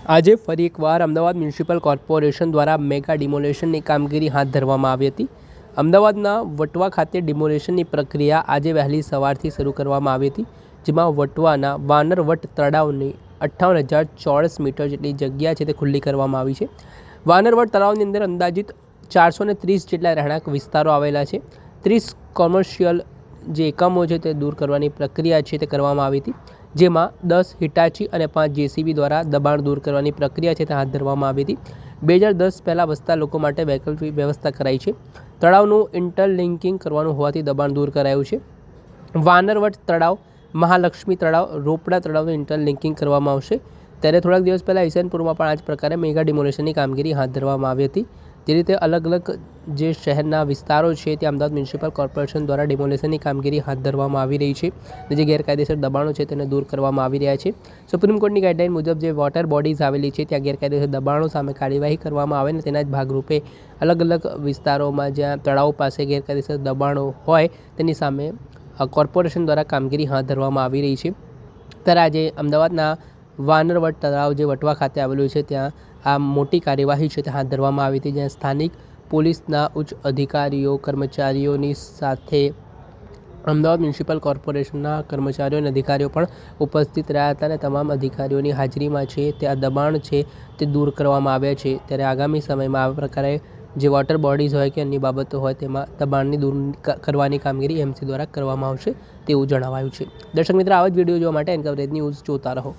આજે ફરી એકવાર અમદાવાદ મ્યુનિસિપલ કોર્પોરેશન દ્વારા મેગા ડિમોલેશનની કામગીરી હાથ ધરવામાં આવી હતી. અમદાવાદના વટવા ખાતે ડિમોલેશનની પ્રક્રિયા આજે વહેલી સવારથી શરૂ કરવામાં આવી હતી, જેમાં વટવાના વાનરવટ તળાવની 58,000 ચોરસ મીટર જેટલી જગ્યા છે તે ખુલ્લી કરવામાં આવી છે. વાનરવટ તળાવની અંદર અંદાજિત 430 જેટલા રહેણાંક વિસ્તારો આવેલા છે. 30 કોમર્શિયલ જે એકમો છે તે દૂર કરવાની પ્રક્રિયા છે તે કરવામાં આવી હતી, જેમાં 10 હિટાચી અને 5 જેસીબી દ્વારા દબાણ દૂર કરવાની પ્રક્રિયા છે તે હાથ ધરવામાં આવી હતી. 2010 પહેલાં વસતા લોકો માટે વૈકલ્પિક વ્યવસ્થા કરાઈ છે. તળાવનું ઇન્ટરલિંકિંગ કરવાનું હોવાથી દબાણ દૂર કરાયું છે. વાનરવટ તળાવ, મહાલક્ષ્મી તળાવ, રોપડા તળાવનું ઇન્ટરલિંકિંગ કરવામાં આવશે. ત્યારે થોડાક દિવસ પહેલાં ઈસનપુરમાં પણ આ જ પ્રકારે મેગા ડિમોલેશનની કામગીરી હાથ ધરવામાં આવી હતી. તે રીતે અલગ અલગ જે શહેરના વિસ્તારો છે ત્યાં અમદાવાદ મ્યુનિસિપલ કોર્પોરેશન દ્વારા ડિમોલેશનની કામગીરી હાથ ધરવામાં આવી રહી છે. જે ગેરકાયદેસર દબાણો છે તેને દૂર કરવામાં આવી રહ્યા છે. સુપ્રીમ કોર્ટની ગાઈડલાઈન મુજબ જે વોટર બોડીઝ આવેલી છે ત્યાં ગેરકાયદેસર દબાણો સામે કાર્યવાહી કરવામાં આવે ને તેના જ ભાગરૂપે અલગ અલગ વિસ્તારોમાં જ્યાં તળાવ પાસે ગેરકાયદેસર દબાણો હોય તેની સામે કોર્પોરેશન દ્વારા કામગીરી હાથ ધરવામાં આવી રહી છે. ત્યારે આજે અમદાવાદના વાનરવટ તળાવ જે વટવા ખાતે આવેલું છે ત્યાં આ મોટી કાર્યવાહી છે તે હાથ ધરવામાં આવી હતી, જ્યાં સ્થાનિક પોલીસના ઉચ્ચ અધિકારીઓ, કર્મચારીઓની સાથે અમદાવાદ મ્યુનિસિપલ કોર્પોરેશનના કર્મચારીઓ અને અધિકારીઓ પણ ઉપસ્થિત રહ્યા હતા અને તમામ અધિકારીઓની હાજરીમાં છે તે આ દબાણ છે તે દૂર કરવામાં આવ્યા છે. ત્યારે આગામી સમયમાં આ પ્રકારે જે વોટર બોડીઝ હોય કે અન્ય બાબતો હોય તેમાં દબાણની દૂર કરવાની કામગીરી એમસી દ્વારા કરવામાં આવશે તેવું જણાવાયું છે. દર્શક મિત્રો, આવા જ વિડીયો જોવા માટે એનકવરેજ ન્યૂઝ જોતા રહો.